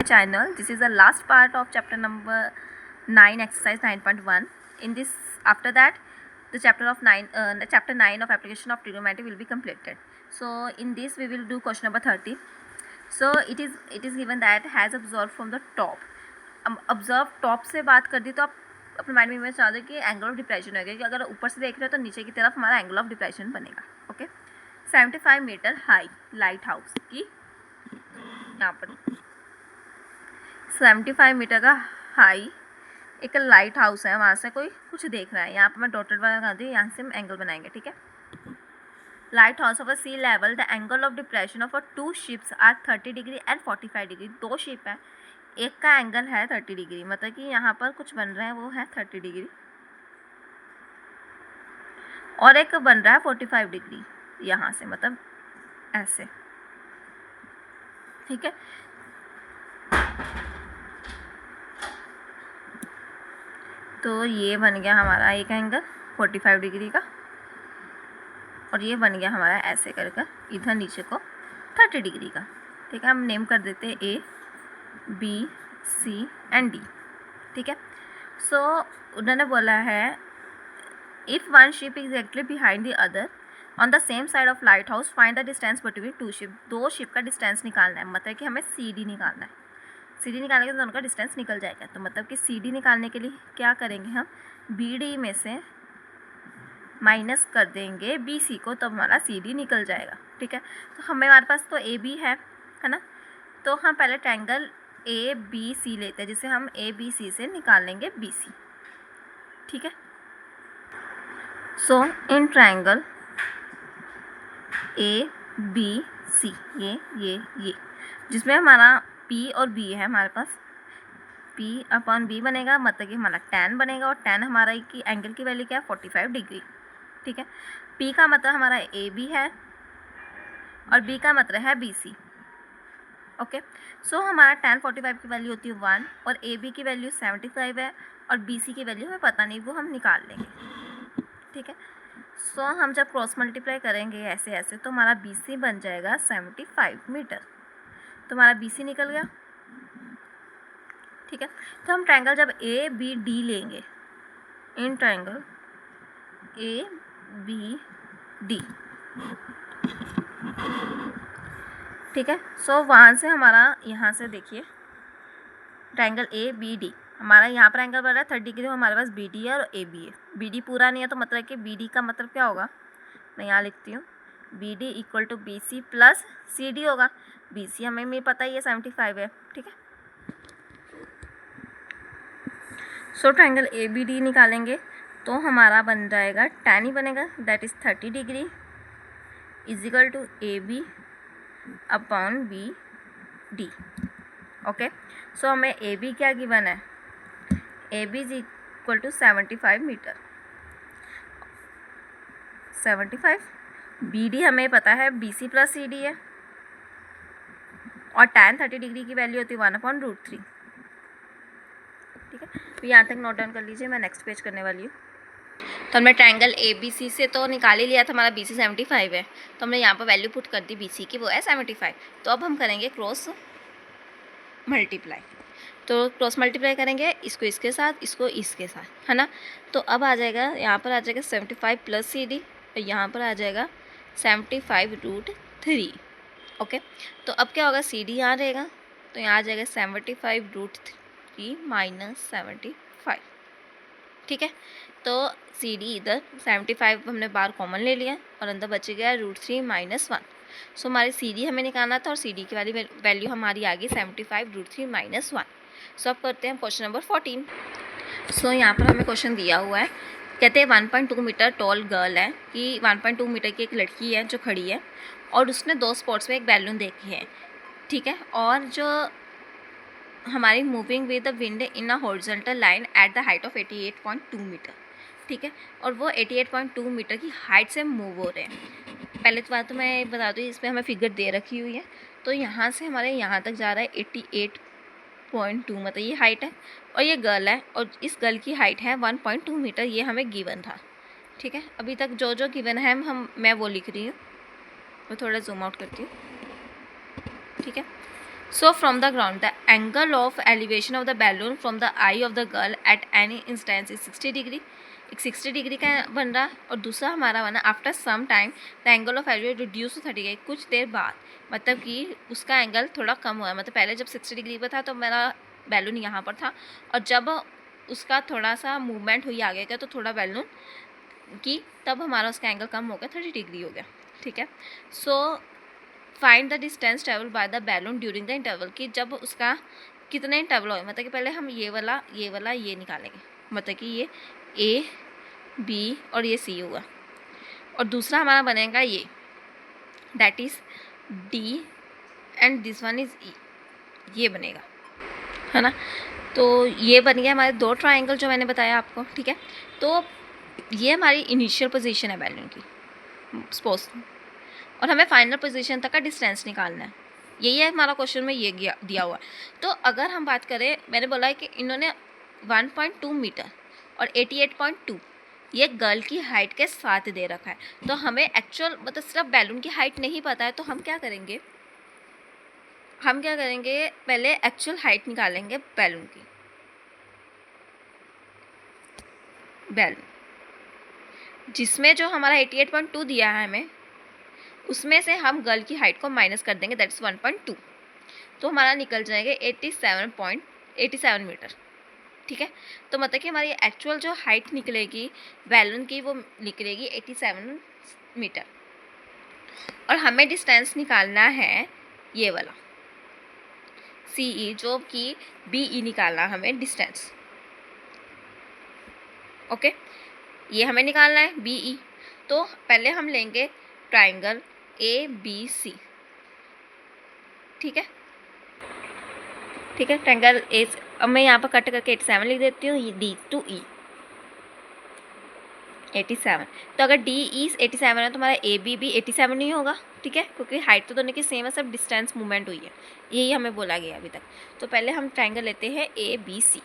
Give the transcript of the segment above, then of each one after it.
Channel. This is the last part of chapter number 9, exercise 9.1. In this, after that, the chapter 9 of application of trigonometry will be completed. So in this we will do question number 30. So it is given that has observed from the top. Observe top से बात कर दी तो आप अपने mind में image बना दो कि एंगल ऑफ डिप्रेशन होगा, कि अगर ऊपर से देख रहे हो तो नीचे की तरफ हमारा एंगल ऑफ डिप्रेशन बनेगा. Okay, 75 metre high lighthouse की, यहाँ पर 75 मीटर का हाई एक लाइट हाउस है, वहाँ से कोई कुछ देख रहा है. यहाँ पर मैं डॉटेड वाला लगा दी, यहाँ से हम एंगल बनाएंगे. ठीक है, lighthouse of a sea level, the angle of depression of a 2 ships are 30 degree and 45 degree. 2 ship है, एक का एंगल है 30 डिग्री, मतलब कि यहाँ पर कुछ बन रहा है वो है 30 डिग्री और एक बन रहा है 45 डिग्री यहाँ से, मतलब ऐसे. ठीक है, तो ये बन गया हमारा एक एंगल 45 डिग्री का और ये बन गया हमारा ऐसे कर कर इधर नीचे को 30 डिग्री का. ठीक है, हम नेम कर देते हैं A B C and D. ठीक है, सो उन्होंने बोला है if one ship exactly behind the other on the same side of lighthouse find the distance between 2 ship. 2 ship का डिस्टेंस निकालना है, मतलब कि हमें सी डी निकालना है. सी डी निकालने के तो दोनों का डिस्टेंस निकल जाएगा. तो मतलब कि सी डी निकालने के लिए क्या करेंगे, हम बी डी में से माइनस कर देंगे बी सी को, तो हमारा सी डी निकल जाएगा. ठीक है, तो हमारे पास तो ए बी है ना, तो हम पहले ट्रायंगल ए बी सी लेते हैं, जिसे हम ए बी सी से निकाल लेंगे बी सी. ठीक है, सो इन ट्रायंगल ए बी सी, ये जिसमें हमारा पी और बी है, हमारे पास पी अपॉन बी बनेगा, मतलब कि हमारा tan बनेगा और tan हमारा की एंगल की वैल्यू क्या है 45 डिग्री. ठीक है, पी का मतलब हमारा ए बी है और बी का मतलब है बी सी. ओके, सो हमारा tan 45 की वैल्यू होती है 1 और ए बी की वैल्यू 75 है और बी सी की वैल्यू हमें पता नहीं, वो हम निकाल लेंगे. ठीक है, सो हम जब क्रॉस मल्टीप्लाई करेंगे ऐसे ऐसे तो हमारा बी सी बन जाएगा 75 मीटर. तो हमारा बी सी निकल गया. ठीक है, तो हम ट्रायंगल जब ए बी डी लेंगे, in triangle A B D. ठीक है, सो वहाँ से हमारा यहाँ से देखिए ट्रायंगल ए बी डी, हमारा यहाँ पर एंगल बन रहा है 30 डिग्री, हमारे पास बी डी है और ए बी है. बी डी पूरा नहीं है तो मतलब कि बी डी का मतलब क्या होगा, मैं यहाँ लिखती हूँ B D equal to B C plus C D होगा. बी सी हमें भी पता ही है 75 है. ठीक है, so triangle A B D निकालेंगे तो हमारा बन जाएगा tan ही बनेगा, that is 30 degree is equal to A B upon B D. Okay, so हमें ए बी क्या गिवन है, A B is equal to 75 metre, 75. B D हमें पता है B C plus C D है और tan 30 डिग्री की value होती है 1/√3. ठीक है, तो यहाँ तक नोट डाउन कर लीजिए, मैं नेक्स्ट पेज करने वाली हूँ. तो हमने ट्रायंगल ए बी सी से तो निकाल ही लिया था, हमारा बी सी 75 है, तो हमने यहाँ पर वैल्यू पुट कर दी बी सी की, वो है 75. तो अब हम करेंगे क्रॉस मल्टीप्लाई. तो क्रॉस मल्टीप्लाई करेंगे इसको इसके साथ, इसको इसके साथ, है ना. तो अब आ जाएगा, यहाँ पर आ जाएगा 75 प्लस सी डी और यहाँ पर आ जाएगा 75√3. ओके, तो अब क्या होगा, सी डी यहाँ रहेगा तो यहाँ आ जाएगा 75√3 माइनस 75. ठीक है, तो सी डी इधर 75 हमने बार कॉमन ले लिया और अंदर बच गया √3 माइनस 1. सो हमारी सी डी हमें निकालना था और सी डी की वाली वैल्यू हमारी आ गई 75√3 माइनस 1. सो अब करते हैं क्वेश्चन नंबर 14. सो यहाँ पर हमें क्वेश्चन दिया हुआ है, कहते हैं 1.2 मीटर टॉल गर्ल है, कि 1.2 मीटर की एक लड़की है जो खड़ी है और उसने 2 स्पॉट्स में एक बैलून देखी है. ठीक है, और जो हमारी moving with the wind in a horizontal line at the height of 88.2 metre. ठीक है, और वो 88.2 मीटर की हाइट से मूव हो रहे हैं. पहले तो बात तो मैं बता दूँ, इसमें हमें फिगर दे रखी हुई है, तो यहाँ से हमारे यहाँ तक जा रहा है 88.2, मतलब ये हाइट है और ये गर्ल है और इस गर्ल की हाइट है 1.2 मीटर, ये हमें गिवन था. ठीक है, अभी तक जो जो गिवन है मैं वो लिख रही हूँ. मैं थोड़ा जूम आउट करती हूँ. ठीक है, So from the ground, the angle of elevation of the balloon from the eye of the girl at any instance is 60 degree. एक 60 डिग्री का बन रहा और दूसरा हमारा बना after some time the angle of elevation reduce to 30 degree. कुछ देर बाद मतलब कि उसका एंगल थोड़ा कम हुआ. मतलब पहले जब 60 डिग्री पर था तो मेरा बैलून यहाँ पर था और जब उसका थोड़ा सा मूवमेंट हुई आगे का तो थोड़ा बैलून की तब हमारा उसका एंगल कम हो गया, 30 डिग्री हो गया. ठीक है. So find the distance travel by the balloon during the interval, कि जब उसका कितने इंटरवल हो. मतलब कि पहले हम ये वाला ये निकालेंगे. मतलब कि ये ए बी और ये सी हुआ और दूसरा हमारा बनेगा ये that is D and this one is E. ये बनेगा, है ना. तो ये बन गया हमारे दो ट्राइंगल जो मैंने बताया आपको. ठीक है. तो ये हमारी इनिशियल पोजीशन है बैलून की, सपोज, और हमें फाइनल पोजीशन तक का डिस्टेंस निकालना है. यही है हमारा क्वेश्चन में ये दिया हुआ. तो अगर हम बात करें, मैंने बोला है कि इन्होंने 1.2 मीटर और 88.2 ये गर्ल की हाइट के साथ दे रखा है. तो हमें एक्चुअल मतलब सिर्फ बैलून की हाइट नहीं पता है. तो हम क्या करेंगे पहले एक्चुअल हाइट निकालेंगे बैलून की. बैलून जिसमें जो हमारा 88.2 दिया है हमें, उसमें से हम गर्ल की हाइट को माइनस कर देंगे, दैट इज़ 1.2. तो हमारा निकल जाएगा 87 मीटर. ठीक है. तो मतलब कि हमारी एक्चुअल जो हाइट निकलेगी बैलून की वो निकलेगी 87 मीटर और हमें डिस्टेंस निकालना है ये वाला CE, जो कि BE निकालना हमें डिस्टेंस. ओके. ये हमें निकालना है BE. तो पहले हम लेंगे ट्राइंगल ABC. ठीक है. Triangle A. अब मैं यहाँ पर कट करके 87 लिख देती हूँ. ये D to E 87. तो अगर DE 87 है तो हमारा AB भी 87 नहीं होगा. ठीक है. क्योंकि हाइट तो दोनों की सेम है, सब डिस्टेंस मूवमेंट हुई है. यही हमें बोला गया अभी तक. तो पहले हम ट्राइंगल लेते हैं ABC.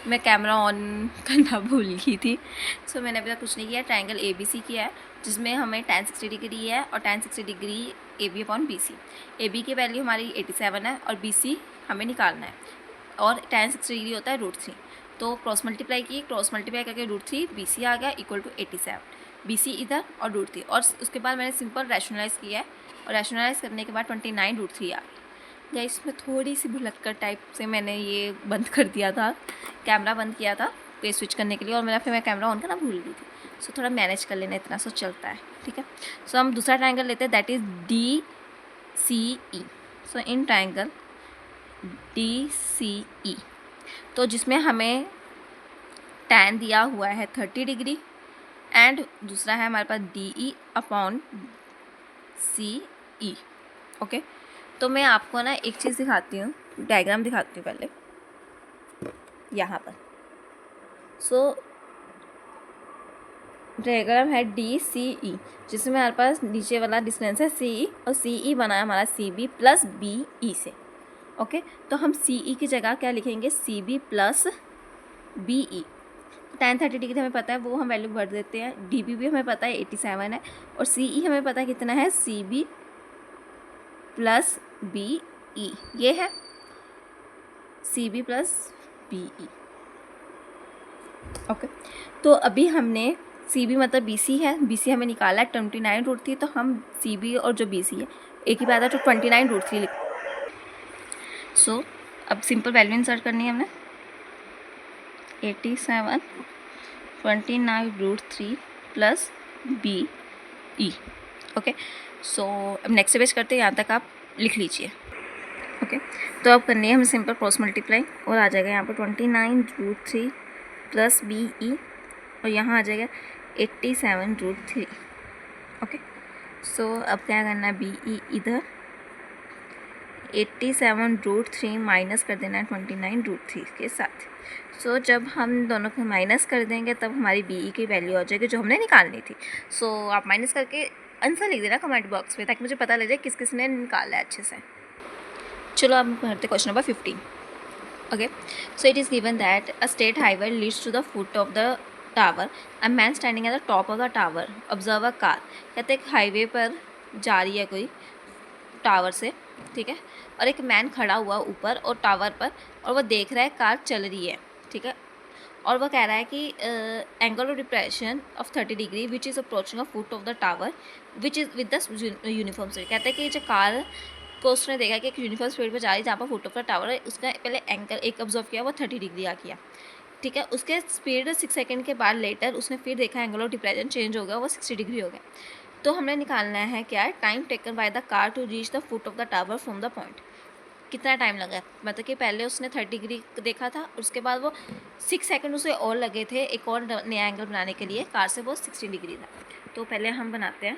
मैं कैमरा ऑन करना भूल गई थी. सो मैंने अभी तक कुछ नहीं किया. ट्राइंगल ABC किया है जिसमें हमें tan 60 डिग्री है और tan 60 degree AB upon BC. AB की वैल्यू हमारी 87 है और BC हमें निकालना है और tan 60 डिग्री होता है √3. तो क्रॉस मल्टीप्लाई करके √3 BC आ गया इक्वल टू 87. BC इधर और √3 और उसके बाद मैंने सिंपल रैशनलाइज़ किया है और रैशनलाइज़ करने के बाद 29 √3 आ गया. गाइस इसमें थोड़ी सी भुलक्कड़ टाइप से मैंने ये बंद कर दिया था, कैमरा बंद किया था पेज स्विच करने के लिए और फिर मैं कैमरा ऑन करना भूल गई थी. सो थोड़ा मैनेज कर लेना, इतना सो चलता है. ठीक है. सो हम दूसरा ट्राइंगल लेते हैं that is DCE. So in triangle DCE तो जिसमें हमें tan दिया हुआ है 30 डिग्री एंड दूसरा है हमारे पास DE अपॉन CE. ओके. तो मैं आपको ना एक चीज़ दिखाती हूँ, डायग्राम दिखाती हूँ पहले यहाँ पर. सो डायग्राम है DCE जिसमें हमारे पास नीचे वाला डिस्टेंस है CE और CE बना है हमारा CB प्लस BE से. ओके. तो हम CE की जगह क्या लिखेंगे, CB plus BE. tan 30 degree हमें पता है, वो हम वैल्यू भर देते हैं. DB भी हमें पता है 87 है और CE हमें पता है कितना है, CB प्लस BE. ये है CB प्लस BE. ओके. तो अभी हमने CB मतलब BC है, BC हमें निकाला है 29 √3. तो हम CB और जो BC है एक ही बात है, तो 29 √3 लिख. सो अब सिंपल वैल्यू इंसर्ट करनी है हमने. 87 29 √3 प्लस BE. ओके. सो अब नेक्स्ट पेज करते हैं, यहाँ तक आप लिख लीजिए. ओके. तो अब करनी है हमें सिंपल क्रॉस मल्टीप्लाई और आ जाएगा यहाँ पर 29 √3 प्लस BE और यहाँ आ जाएगा 87 √3. ओके. सो अब क्या करना है, BE इधर 87 √3 माइनस कर देना है 29 √3 के साथ. सो जब हम दोनों को माइनस कर देंगे तब हमारी BE की वैल्यू आ जाएगी जो हमने निकालनी थी. सो आप माइनस करके आंसर लिख देना कमेंट बॉक्स में ताकि मुझे पता लग जाए किस किस ने निकाला है अच्छे से. चलो अब करते question number 15. Okay. So it is given that a straight highway leads to the foot of the tower. A man standing at the top of the tower observe a car. कहते हैं हाईवे पर जा रही है कोई tower से ठीक है, और एक मैन खड़ा हुआ ऊपर और टावर पर, और वो देख रहा है कार चल रही है, ठीक है, और वो कह रहा है कि angle of depression of 30 degree which is approaching a foot of the tower which is with the uniform speed. कहता है कि जो कार को उसने देखा कि एक यूनिफॉर्म स्पीड पर जा रही है जहाँ पर फुट ऑफ द टावर है, उसका पहले एंगल एक ऑब्जर्व किया, वो 30 डिग्री आ गया, ठीक है। उसके स्पीड 6 सेकंड के बाद लेटर उसने फिर देखा एंगल ऑफ डिप्रेशन चेंज हो गया, वो 60 डिग्री हो गया। तो हमने निकालना है क्या, time taken by the car to reach the foot of the tower from the point. कितना टाइम लगा, मतलब कि पहले उसने 30 डिग्री देखा था, उसके बाद वो 6 सेकंड उसे और लगे थे एक और नया एंगल बनाने के लिए, कार से वो 60 डिग्री था। तो पहले हम बनाते हैं।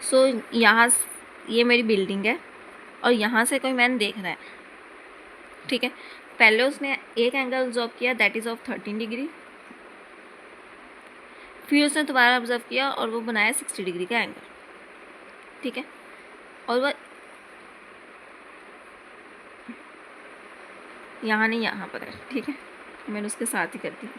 सो यहाँ ये मेरी बिल्डिंग है और यहाँ से कोई मैन देख रहा है, ठीक है। पहले उसने एक एंगल ऑब्जर्व किया दैट इज़ ऑफ 13 डिग्री, फिर उसने दोबारा ऑब्जर्व किया और वो बनाया 60 डिग्री का एंगल, ठीक है। और वह यहाँ नहीं यहाँ पर है, ठीक है, मैंने उसके साथ ही कर दी।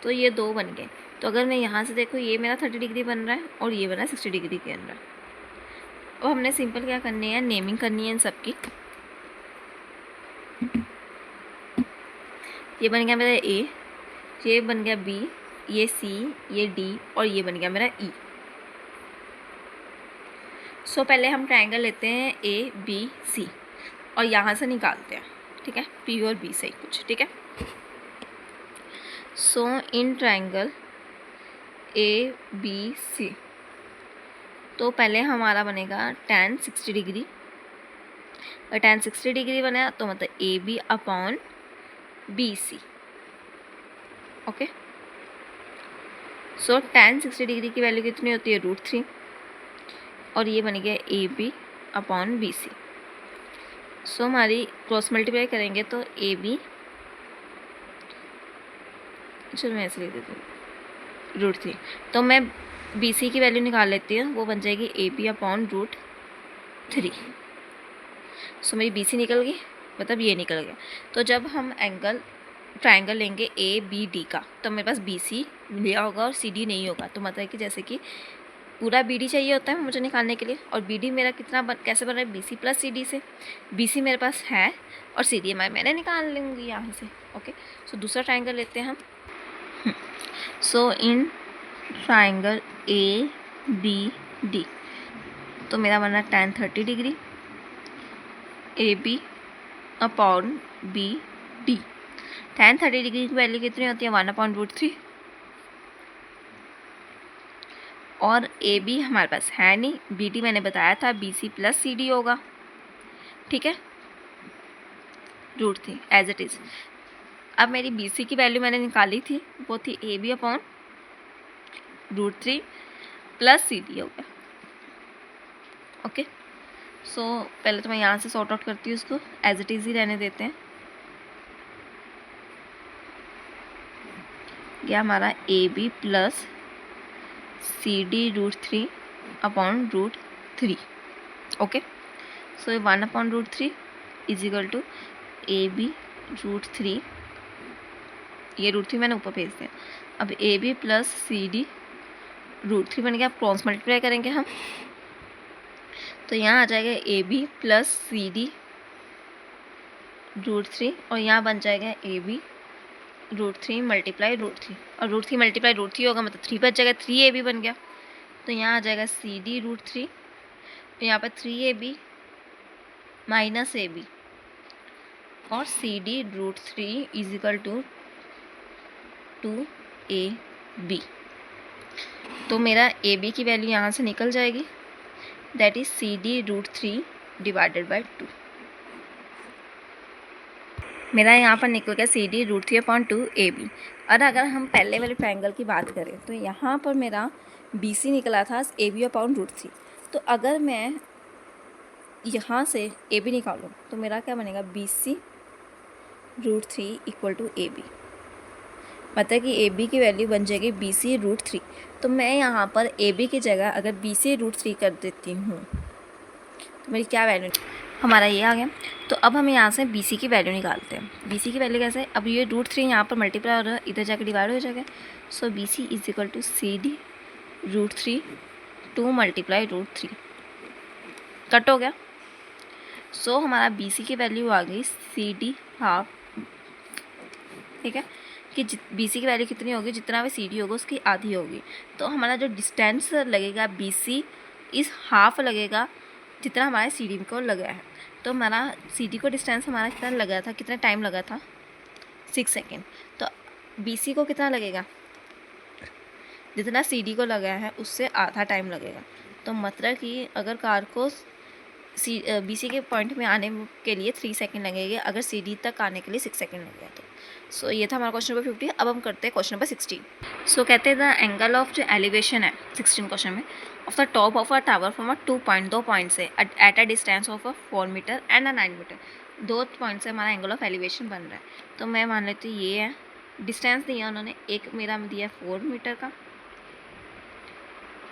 तो ये 2 बन गए। तो अगर मैं यहाँ से देखूँ, ये मेरा 30 डिग्री बन रहा है और ये बना 60 डिग्री के अंदर। अब हमने सिंपल क्या करनी है, नेमिंग करनी है इन सब की। ये बन गया मेरा ए, ये बन गया बी, ये सी, ये डी और ये बन गया मेरा ई। सो पहले हम ट्रायंगल लेते हैं ए बी सी और यहाँ से निकालते हैं, ठीक है, पी और बी से ही कुछ, ठीक है। सो इन ट्रायंगल ए बी सी, तो पहले हमारा बनेगा tan 60 डिग्री। और tan 60 डिग्री बना तो मतलब A B upon B C, okay. So tan 60 degree की वैल्यू कितनी होती है, √3, और ये बन गया A B upon B C. So हमारी क्रॉस मल्टीप्लाई करेंगे तो ए बी, चलो मैं ऐसे लिख देती हूँ √3, तो मैं बी सी की वैल्यू निकाल लेती हूँ, वो बन जाएगी ए बी अपॉन √3। सो मेरी बी सी निकल गई, मतलब ये निकल गया। तो जब हम ट्रायंगल लेंगे ए बी डी का, तो मेरे पास बी सी लिया होगा और सी डी नहीं होगा। तो मतलब कि जैसे कि पूरा बी डी चाहिए होता है मुझे निकालने के लिए, और बी डी मेरा कितना कैसे बन रहा है, B C plus C D से। बी सी मेरे पास है और सी डी मैंने निकाल लूँगी यहाँ से, ओके। सो दूसरा ट्रायंगल लेते हैं हम। So in triangle A B D, तो मेरा बना tan 30 degree A B upon B D. tan 30 degree की वैल्यू कितनी होती है, 1/√3, और ए बी हमारे पास है नहीं, बी डी मैंने बताया था B C plus C D होगा, ठीक है, √3 एज इट इज़। अब मेरी बी सी की वैल्यू मैंने निकाली थी, वो थी A B upon √3 plus C D हो गया, ओके। सो पहले तो मैं यहाँ से सॉर्ट आउट करती हूँ, उसको एज इट इज़ ही रहने देते हैं। यह हमारा A B plus C D √3 upon √3, okay. So 1/√3 is equal to A B √3, ये √3 मैंने ऊपर भेज दिया। अब A B plus C D √3 बन गया। क्रॉस मल्टीप्लाई करेंगे हम, तो यहाँ आ जाएगा A B plus C D √3, और यहाँ बन जाएगा ए बी √3 मल्टीप्लाई √3, और √3 मल्टीप्लाई √3 होगा मतलब 3 बच जाएगा, 3ab बन गया। तो यहाँ आ जाएगा सी डी √3, यहाँ पर 3ab माइनस ए बी, और C D √3 is equal to 2ab। तो मेरा ए बी की वैल्यू यहाँ से निकल जाएगी, that is C D √3 divided by 2। मेरा यहाँ पर निकल गया सी डी √3 अपॉन 2ab। और अगर हम पहले वाले ट्रायंगल की बात करें तो यहाँ पर मेरा बी सी निकला था ए बी अपॉन √3। तो अगर मैं यहाँ से ए बी निकालूँ तो मेरा क्या बनेगा, B C √3 equal to A B, मतलब कि ए बी की वैल्यू बन जाएगी बी सी √3। तो मैं यहाँ पर ए बी की जगह अगर बी सी √3 कर देती हूँ तो मेरी क्या वैल्यू, हमारा ये आ गया। तो अब हम यहाँ से बी सी की वैल्यू निकालते हैं। बी सी की वैल्यू कैसे, अब ये √3 यहाँ पर मल्टीप्लाई हो रहा है, इधर जाकर डिवाइड हो जाएगा। So B C is equal to C D √3 2 multiply root 3 cut हो गया। सो हमारा बी सी की वैल्यू आ गई सी डी हाफ, ठीक है, कि बी सी की वैल्यू कितनी होगी, जितना भी सी डी होगा उसकी आधी होगी। तो हमारा जो डिस्टेंस लगेगा बी सी इस हाफ लगेगा जितना हमारे सी डी को लगा है। तो हमारा सी डी को डिस्टेंस हमारा कितना लगा था, कितना टाइम लगा था, 6 सेकेंड। तो बी सी को कितना लगेगा, जितना सी डी को लगा है उससे आधा टाइम लगेगा। तो मतलब कि अगर कार को बी सी के पॉइंट में आने के लिए 3 सेकेंड लगेंगे, अगर सी डी तक आने के लिए 6 सेकेंड लगेगा। तो सो ये था हमारा क्वेश्चन नंबर 50। अब हम करते हैं क्वेश्चन नंबर 16। सो कहते हैं द एंगल ऑफ जो एलिवेशन है 16 क्वेश्चन में of the top of a tower from a 2 point, 2 point से at a distance of a 4 metre and a 9 metre, 2 point से हमारा एंगल ऑफ एलिवेशन बन रहा है। तो मैं मान लेती हूँ ये है डिस्टेंस दिया उन्होंने, एक मेरा दिया 4 मीटर का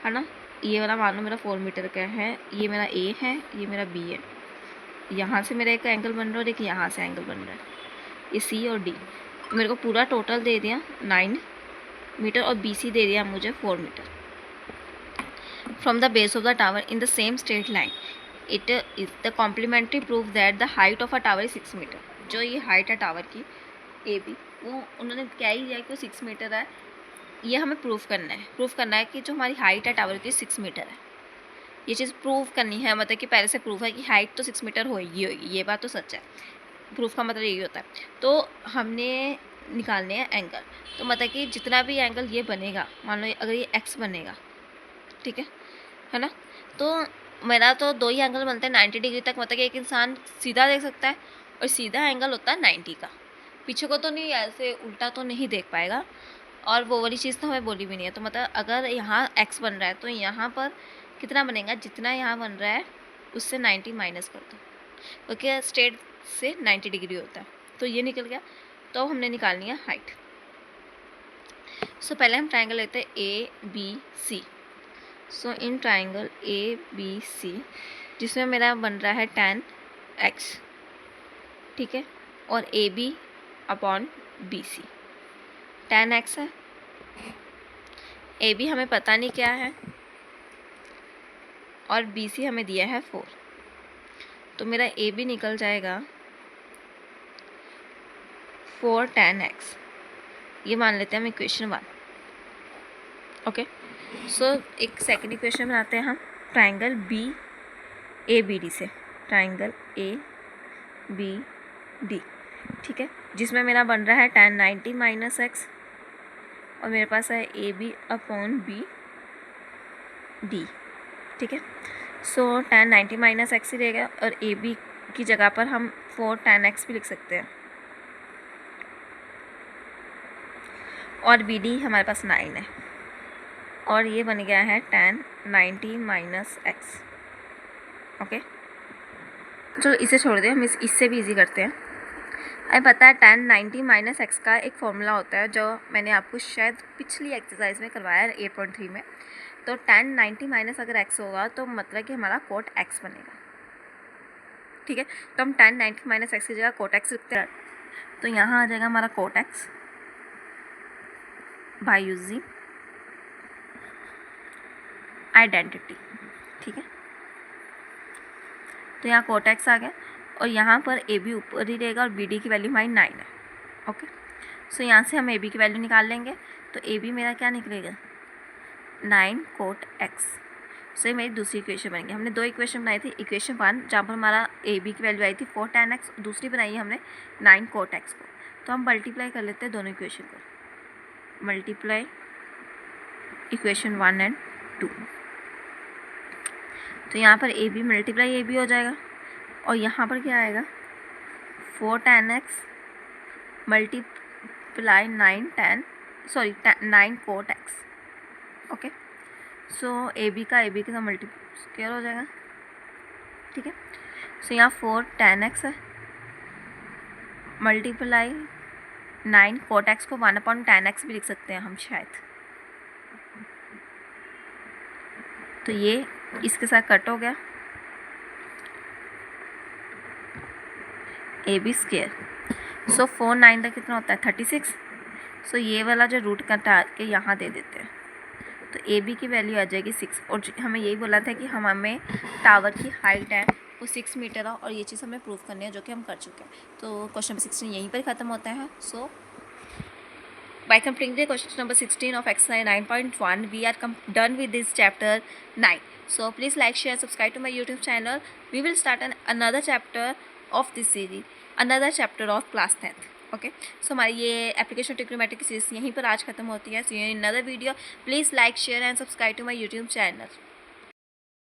है ना, ये वाला मान लो मेरा 4 मीटर का है, ये मेरा ए है, ये मेरा बी है, यहाँ से मेरा एक एंगल बन रहा है और एक यहाँ से एंगल बन रहा है, ये सी और डी। मेरे को पूरा टोटल दे दिया 9 मीटर और बी सी दे दिया मुझे 4 metre. From the base of the tower in the same straight line it is the complementary proof that the height of a tower is 6 metre. जो ये हाइट है टावर की A B, वो उन्होंने क्या ही दिया कि वो 6 मीटर है, ये हमें प्रूफ करना है। प्रूफ करना है कि जो हमारी हाइट है टावर की 6 मीटर है, ये चीज़ प्रूफ करनी है। मतलब कि पहले से प्रूफ है कि हाइट तो 6 मीटर होगी, ये बात तो सच है। प्रूफ का मतलब यही होता है। तो हमने निकालने हैं एंगल। तो मतलब कि जितना भी एंगल ये बनेगा, मान लो अगर ये एक्स बनेगा, ठीक है ना, तो मेरा तो 2 ही एंगल बनते हैं 90 डिग्री तक। मतलब कि एक इंसान सीधा देख सकता है और सीधा एंगल होता है 90 का, पीछे को तो नहीं, ऐसे उल्टा तो नहीं देख पाएगा, और वो वाली चीज़ तो हमें बोली भी नहीं है। तो मतलब अगर यहाँ एक्स बन रहा है तो यहाँ पर कितना बनेगा, जितना यहाँ बन रहा है उससे 90 माइनस कर दो, क्योंकि स्ट्रेट से 90 डिग्री होता है। तो ये निकल गया। तो हमने निकालनी है हाइट। सो पहले हम ट्राइंगल लेते हैं A B C. So in triangle A B C, जिसमें मेरा बन रहा है tan x, ठीक है, और A B upon B C, tan x है, ए बी हमें पता नहीं क्या है, और बी सी हमें दिया है 4। तो मेरा ए बी निकल जाएगा 4 tan x, ये मान लेते हैं हम इक्वेशन 1। ओके, सो एक सेकेंड इक्वेशन बनाते हैं हम triangle B A B D से, ट्राइंगल ए बी डी, ठीक है, जिसमें मेरा बन रहा है tan 90 माइनस एक्स, और मेरे पास है A B upon B D, ठीक है। सो tan 90 माइनस एक्स ही रहेगा, और ए बी की जगह पर हम 4 tan x भी लिख सकते हैं, और बी डी हमारे पास 9 है, और ये बन गया है tan 90 माइनस एक्स। ओके, चलो इसे छोड़ दें, हम इससे भी इजी करते हैं। हमें पता है tan 90 माइनस एक्स का एक फॉर्मूला होता है जो मैंने आपको शायद पिछली एक्सरसाइज में करवाया है 8.3 में। तो tan 90 माइनस अगर x होगा तो मतलब कि हमारा कोट x बनेगा, ठीक है। तो हम tan 90 माइनस एक्स की जगह कोट x लिखते हैं। तो यहाँ आ जाएगा हमारा cot x by using identity, ठीक है। तो यहाँ कोट x आ गया, और यहाँ पर ए बी ऊपर ही रहेगा, और बी डी की वैल्यू हमारी 9 है। ओके, सो यहाँ से हम ए बी की वैल्यू निकाल लेंगे। तो ए बी मेरा क्या निकलेगा, 9 कोट x। सो ये मेरी दूसरी इक्वेशन बनेगी। हमने 2 इक्वेशन बनाई थी, इक्वेशन 1 जहाँ पर हमारा ए बी की वैल्यू आई थी 4 tan x, दूसरी बनाई है हमने 9 कोट x को। तो हम मल्टीप्लाई कर लेते हैं दोनों इक्वेशन को, मल्टीप्लाई इक्वेशन 1 एंड 2। तो यहाँ पर A B multiply A B हो जाएगा, और यहाँ पर क्या आएगा 4 tan x multiply 9 cot x। Okay, so A B का साथ मल्टीप्लाई हो जाएगा, ठीक है। सो यहाँ 4 tan x है मल्टीप्लाई 9 कोट x को 1/tan x भी लिख सकते हैं हम शायद। तो ये इसके साथ कट हो गया, ए बी स्क्वेयर। सो 4 9 तक कितना होता है 36। सो ये वाला जो रूट कटा के यहाँ दे देते हैं, तो ए बी की वैल्यू आ जाएगी 6, और हमें यही बोला था कि हमें टावर की हाइट है वो 6 मीटर है, और ये चीज़ हमें प्रूव करनी है, जो कि हम कर चुके हैं। तो क्वेश्चन नंबर 16 यहीं पर ख़त्म होता है। सो by completing the question number 16 of exercise 9.1, we are done with this chapter 9. So please like, share, subscribe to my YouTube channel. We will start another chapter of this series, another chapter of class 10th. Okay, so हमारी ये application trigonometry की series यहीं पर आज खत्म होती है। See you in another video. Please like, share and subscribe to my YouTube channel.